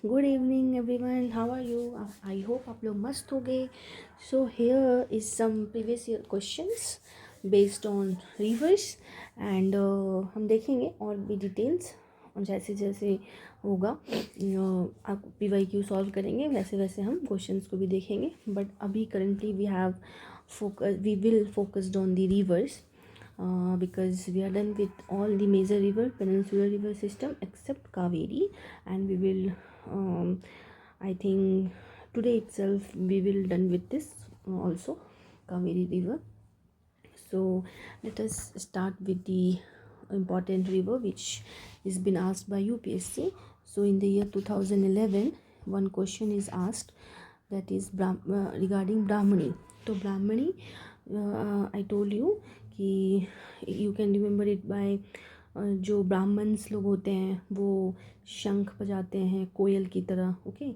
Good evening everyone, how are you? I hope आप लोग मस्त हो गए. So here is some previous year questions based on rivers and हम देखेंगे और भी डिटेल्स जैसे जैसे होगा. आप PYQ सॉल्व करेंगे वैसे वैसे हम क्वेश्चंस को भी देखेंगे. बट अभी currently we will focused on the rivers because we are done with all the major river peninsular river system except Kaveri, and we will I think today itself we will done with this also Kaveri river. So let us start with the important river which is been asked by UPSC. So in the year 2011 one question is asked, that is regarding Brahmani. तो Brahmani I told you कि you can remember it by जो Brahmins लोग होते हैं वो शंख बजाते हैं कोयल की तरह. ओके,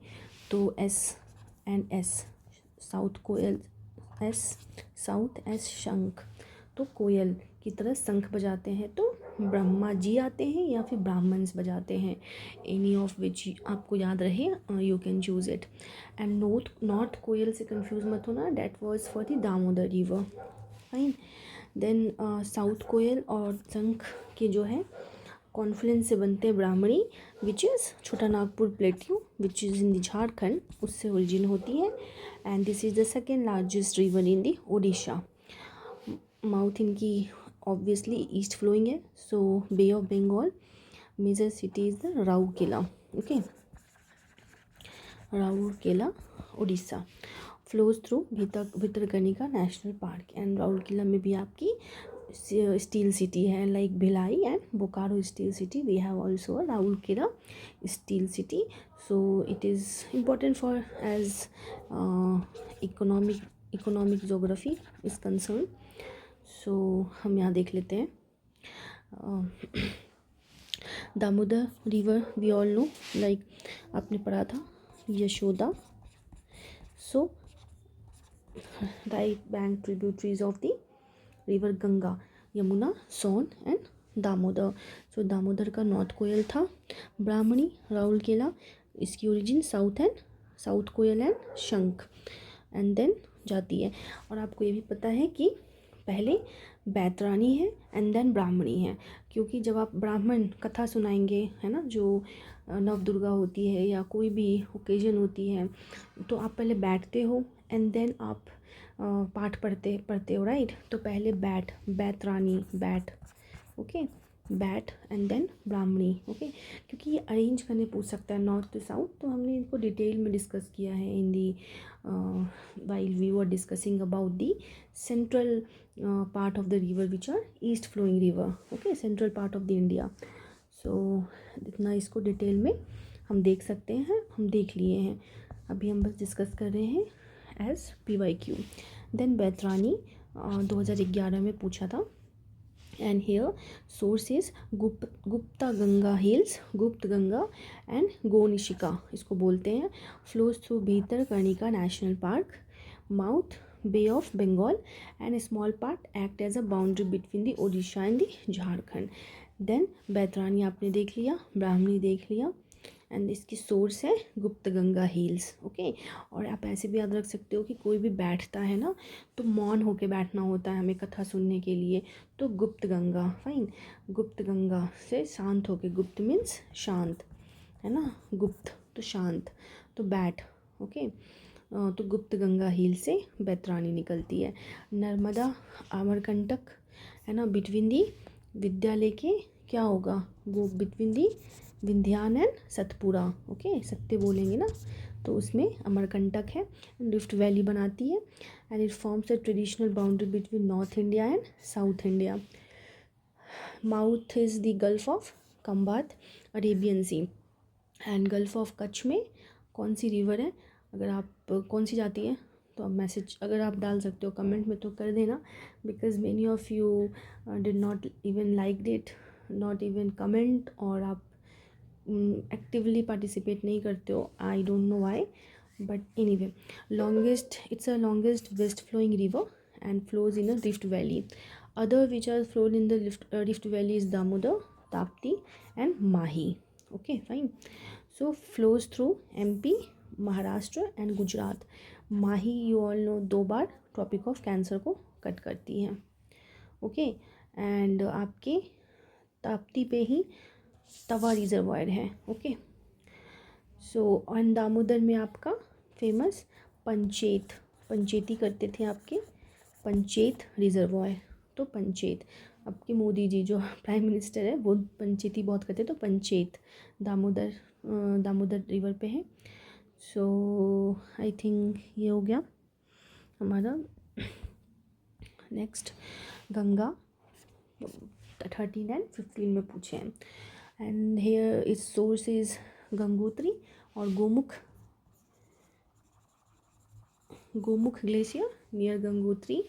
तो S साउथ कोयल, S शंख, तो कोयल की तरह शंख बजाते हैं. तो ब्रह्मा जी आते हैं या फिर ब्राह्मण्स बजाते हैं, एनी ऑफ विच आपको याद रहे you can choose it. And not Koel से कंफ्यूज मत होना, that was for the Damodar river. Fine. Then south Koel और शंख के जो है कॉन्फ्लुएंस से बनते हैं ब्राह्मणी, which is Chota Nagpur plateau which is in the Jharkhand, उससे ओरिजिन होती है. And this is the second largest river in the Odisha. Mouth इनकी ऑब्वियसली ईस्ट फ्लोइंग है. So bay of Bengal, major city is the Rourkela. Okay, Rourkela Orissa. Flows through Bhitarkanika national park. And Rourkela में भी आपकी steel city है, like Bhilai and Bokaro steel city. We have also Rourkela steel city. So it is important for as economic geography is concern. So हम यहाँ देख लेते हैं. Damodar river we all know, like आपने पढ़ा था यशोदा. सो right bank tributaries of the river Ganga, Yamuna, Son and Damodar. So Damodar का north कोयल था, ब्राह्मणी, राउरकेला, इसकी ओरिजिन साउथ कोयल एंड शंख, एंड देन जाती है. और आपको ये भी पता है कि पहले बैतरानी है एंड देन ब्राह्मणी है, क्योंकि जब आप ब्राह्मण कथा सुनाएंगे है ना, जो नव दुर्गा होती है या कोई भी ओकेजन होती है, तो आप पहले बैठते हो एंड देन आप पाठ पढ़ते हो, राइट. तो पहले बैतरानी, ओके, बैट एंड देन ब्राह्मणी. ओके, क्योंकि ये अरेंज करने पूछ सकता है नॉर्थ टू साउथ, तो हमने इनको डिटेल में डिस्कस किया है in the while we were discussing about the central part of the river which are east flowing river. Okay, central part of the India. So इतना इसको डिटेल में हम देख सकते हैं, हम देख लिए हैं. अभी हम बस डिस्कस कर रहे हैं एज PYQ. देन बैतरानी 2011 में पूछा था. And here source is Gupta Ganga hills, Gupt Ganga and Gonasika इसको बोलते हैं. Flows through Bhitarkanika national park, mouth bay of Bengal, and small part act as a boundary between the Odisha and the Jharkhand. Then Baitarani आपने देख लिया, ब्राह्मणी देख लिया, एंड इसकी सोर्स है गुप्त गंगा हिल्स. ओके, और आप ऐसे भी याद रख सकते हो कि कोई भी बैठता है ना, तो मौन होके बैठना होता है हमें कथा सुनने के लिए, तो गुप्त गंगा. फाइन, गुप्त गंगा से शांत होके, गुप्त मीन्स शांत है ना, गुप्त तो शांत, तो बैठ. ओके, तो गुप्त गंगा हिल से बैतरानी निकलती है. नर्मदा अमरकंटक है ना, बिटवीन दी विद्यालय के क्या होगा वो, between the Vindhyan and Satpura. Okay, सत्य बोलेंगे ना, तो उसमें अमरकंटक है. रिफ्ट वैली बनाती है and it forms a traditional boundary between North India and South India. Mouth is the Gulf of Khambhat, Arabian Sea. And Gulf of Kutch में कौन सी रिवर है, अगर आप कौन सी जाती है, तो आप मैसेज अगर आप डाल सकते हो कमेंट में तो कर देना, because many of you did not even like it, not even comment, और आप एक्टिवली पार्टिसिपेट नहीं करते हो. I don't know why, but anyway, longest, it's a longest west flowing river and flows in a rift valley. Other which are flowed in the rift valley is Damodar, Tapti and Mahi. Okay, fine. So flows through MP, Maharashtra and Gujarat. Mahi you all know 2 bar tropic of cancer को cut करती है। Okay, and आपके ताप्ती पे ही तवा reservoir है। Okay, so on Damodar में आपका famous पंचेती करते थे आपके पंचेत रिजर्वायर। तो पंचेत आपके मोदी जी जो प्राइम मिनिस्टर है वो पंचेती बहुत करते, तो पंचेत दामोदर रिवर पे है। सो आई थिंक ये हो गया हमारा। नेक्स्ट गंगा 13 एंड 15 में पूछे हैं। And here is source is Gangotri और Gomukh glacier near Gangotri.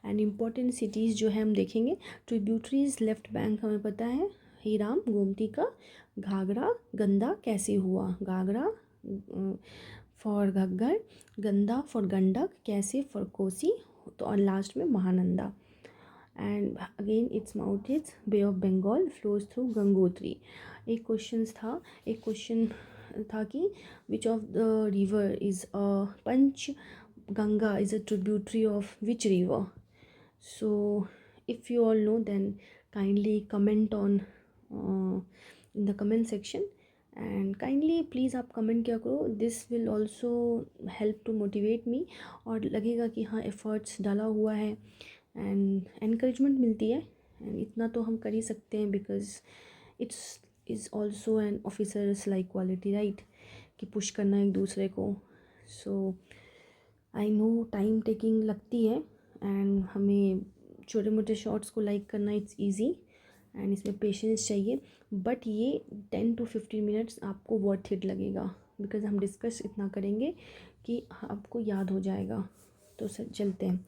And important cities जो है हम देखेंगे। ट्रिब्यूटरीज लेफ्ट बैंक हमें पता है, हीराम, गोमती का, घाघरा, गंदा कैसे हुआ, घाघरा फॉर घग्गर, गंदा फॉर गंडक, कैसे फॉर कोसी, तो और लास्ट में Mahananda. And again its mouth is Bay of Bengal flows through Gangotri. एक क्वेश्चन था कि which of the river is Panchganga is a tributary of which river. So if you all know, then kindly comment on in the comment section, and kindly please आप comment किया करो। this will also help to motivate me, और लगेगा कि हाँ efforts डाला हुआ है and encouragement मिलती है। and इतना तो हम कर ही सकते हैं because it's is also an officers like quality, right, कि पुश करना एक दूसरे को। so I know time taking लगती है, एंड हमें छोटे मोटे शॉर्ट्स को लाइक करना इट्स इजी, एंड इसमें पेशेंस चाहिए। बट ये 10 to 15 मिनट्स आपको वर्थ इट लगेगा, बिकॉज हम डिस्कस इतना करेंगे कि आपको याद हो जाएगा। तो सर चलते हैं,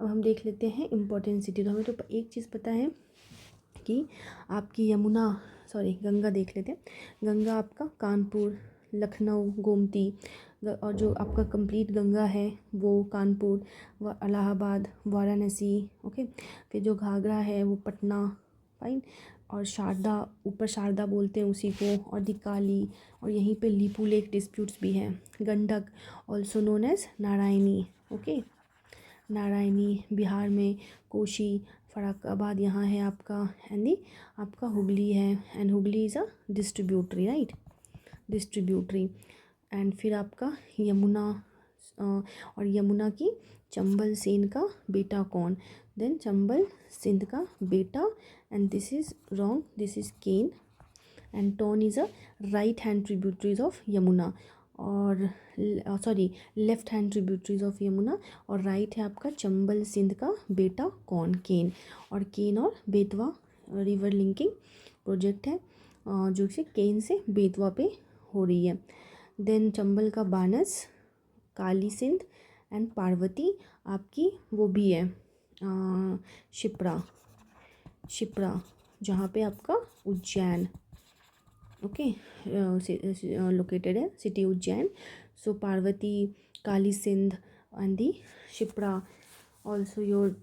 अब हम देख लेते हैं इम्पोर्टेंट सिटी। तो हमें तो एक चीज़ पता है कि आपकी गंगा देख लेते हैं। गंगा आपका कानपुर, लखनऊ, गोमती, और जो आपका कंप्लीट गंगा है वो कानपुर, इलाहाबाद, वाराणसी। ओके, फिर जो घाघरा है वो पटना, फाइन, और शारदा, ऊपर शारदा बोलते हैं उसी को, और दिकाली, और यहीं पे लीपू लेक डिस्प्यूट्स भी हैं। Gandak also known as Narayani. Okay, Narayani Bihar में, कोशी, फराक्काबाद यहाँ है आपका, एंड आपका हुगली है, and Hooghly is a distributary, right, distributary. And फिर आपका यमुना, और यमुना की चंबल सेन का बेटा कौन, देन चंबल सिंध का बेटा, and this is wrong, this is Ken, and Tons is a right hand tributaries of Yamuna, और left hand tributaries of Yamuna, और राइट है आपका चंबल सिंध का बेटा कौन, केन। और केन और बेतवा रिवर लिंकिंग प्रोजेक्ट है जो कि केन से बेतवा पे हो रही है। देन चंबल का बानस, काली सिंध, एंड पार्वती आपकी वो भी है शिप्रा जहाँ पे आपका उज्जैन, ओके, लोकेटेड है city Ujjain. So Parvati, Kali Sindh, and the Shipra. Also your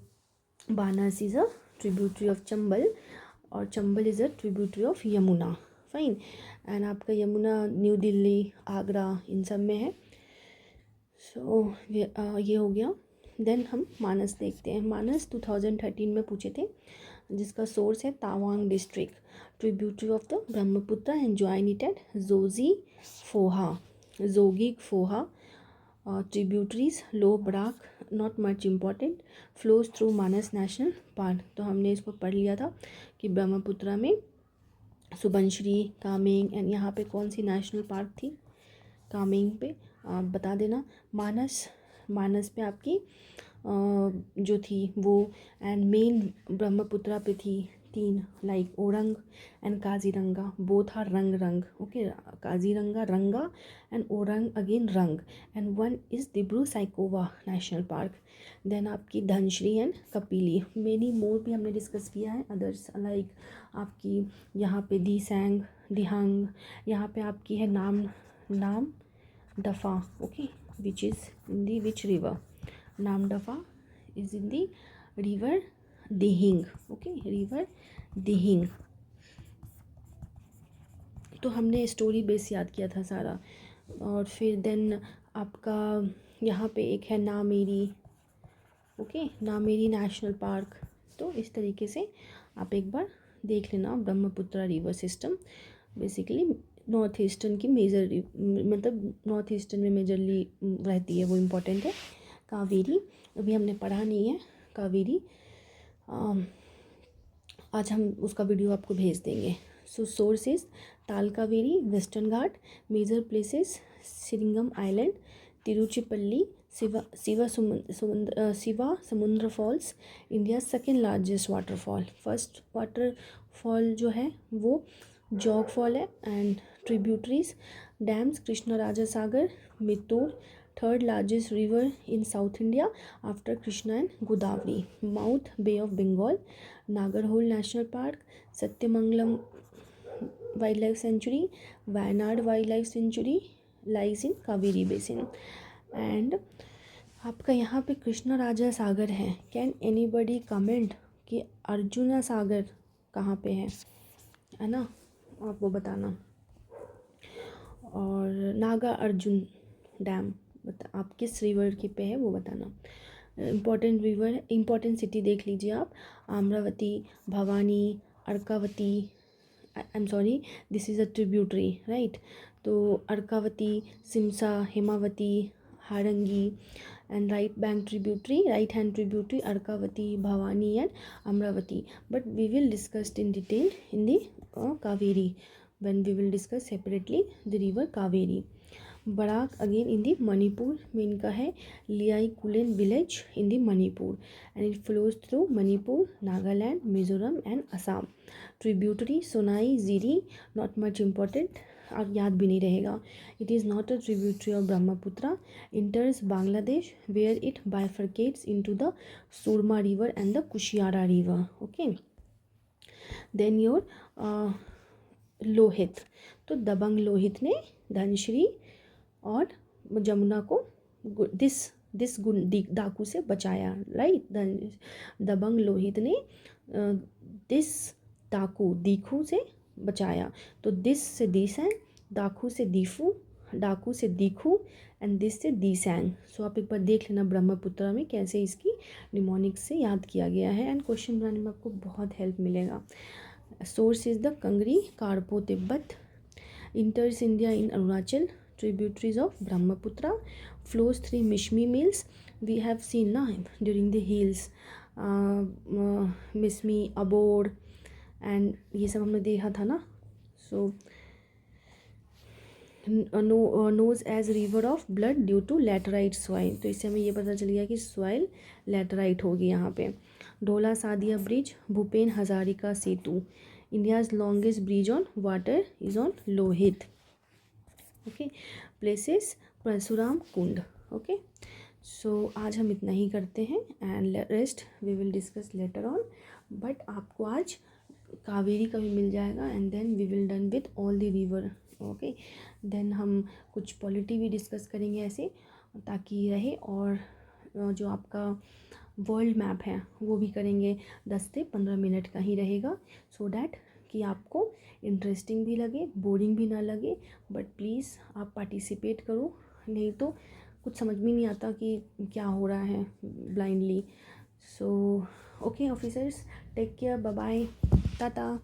Banas is a tributary of Chambal, और Chambal is a tributary of Yamuna, fine. And आपका यमुना न्यू दिल्ली, आगरा, इन सब में है। सो ये हो गया। देन हम मानस देखते हैं। मानस 2013 में पूछे थे, जिसका सोर्स है Tawang district, tributary of the Brahmaputra, and join it at Jogighopa. Tributaries लो Barak, not much important, flows through Manas national park. तो हमने इसको पढ़ लिया था कि ब्रह्मपुत्र में सुबनश्री, कामेंग, एंड यहाँ पे कौन सी नेशनल पार्क थी कामेंग पे, आप बता देना। मानस पे आपकी जो थी वो, एंड मेन ब्रह्मपुत्रा पे थी 3, like Orang and Kaziranga, both are रंग, ओके, काजीरंगा रंगा एंड ओरंग अगेन रंग, and one is Dibru Saikhowa national park. Then आपकी Dhansiri and Kopili, many more भी हमने डिस्कस किया है, अदर्स लाइक आपकी यहाँ पे दिसैंग, दिहंग, यहाँ पे आपकी है Namdapha, okay, which is in the which river, Namdapha is in the river Dihing, okay, river Dihing. तो हमने स्टोरी बेस याद किया था सारा। और फिर देन आपका यहाँ पे एक है Nameri, okay, Nameri national park. तो इस तरीके से आप एक बार देख लेना Brahmaputra river system. Basically north eastern की मेजर, मतलब नॉर्थ ईस्टर्न में मेजरली रहती है, वो इम्पोर्टेंट है। कावेरी अभी हमने पढ़ा नहीं है, कावेरी आज हम उसका वीडियो आपको भेज देंगे। So sources Talakaveri, Western Ghat, major places Srirangam island, Tiruchirappalli, Shiva Samudra falls, India second largest waterfall. First waterfall जो है वो जॉग फॉल है। And tributaries dams Krishna Raja Sagar, Mettur, third largest river in South India after Krishna and Godavari, mouth bay of Bengal, Nagarhole national park, Sathyamangalam wildlife sanctuary, Wayanad wildlife sanctuary lies in Kaveri basin. And आपका यहाँ पे कृष्णा राजा सागर है। Can anybody comment कि अर्जुना सागर कहाँ पे है ना, आप वो बताना। और नागा अर्जुन डैम आप किस रिवर के पे है वो बताना। इम्पॉर्टेंट रिवर, इम्पॉर्टेंट सिटी देख लीजिए आप, Amaravati, Bhavani, Arkavathi, I am sorry this is a tributary right. तो Arkavathi, Shimsha, Hemavathi, Harangi and right bank tributary, right hand tributary Arkavathi, Bhavani and Amaravati. But we will discuss in detail in the Kaveri when we will discuss separately the river Kaveri. Barak again in the Manipur में इनका है लियाई कुलेन village in the Manipur and it flows through Manipur, Nagaland, Mizoram and Assam. Tributary Sonai Ziri, not much important और याद भी नहीं रहेगा. It is not a tributary of Brahmaputra, enters Bangladesh where it bifurcates into the Surma river and the Kushiara river. Okay, then your Lohit, तो दबंग लोहित ने धनश्री और जमुना को this डाकू से बचाया राइट। दबंग लोहित ने दिस डाकू दीखू से बचाया। तो दिस से दीसैंग, डाकू से दीफू, डाकू से दीखू एंड दिस से दीसैंग। सो आप एक बार देख लेना ब्रह्मपुत्रा में कैसे इसकी निमोनिक्स से याद किया गया है एंड क्वेश्चन बनाने में आपको बहुत हेल्प मिलेगा। Source is the Kangri, Karpo, Tibet, enters India in Arunachal, tributaries of Brahmaputra, flows through Mishmi Mills. We have seen na during the hills, Mishmi, Abod, and ये सब हमने देखा था ना. So knows as river of blood due to laterite soil. तो इससे हमें ये पता चल गया कि soil laterite होगी यहाँ पे. Dhola Sadiya bridge, Bhupen Hazarika Setu, India's longest bridge on water is on Lohit. Okay, places Parashuram Kund. Okay, so आज हम इतना ही करते हैं and rest we will discuss later on. But आपको आज कावेरी का भी मिल जाएगा and then we will done with all the river. Okay, then हम कुछ पॉलिटी भी डिस्कस करेंगे ऐसे ताकि रहे. और जो आपका वर्ल्ड मैप है वो भी करेंगे. 10 से 15 मिनट का ही रहेगा सो डैट कि आपको इंटरेस्टिंग भी लगे, बोरिंग भी ना लगे. बट प्लीज़ आप पार्टिसिपेट करो, नहीं तो कुछ समझ में नहीं आता कि क्या हो रहा है blindly. So okay officers, take care, bye bye, Tata.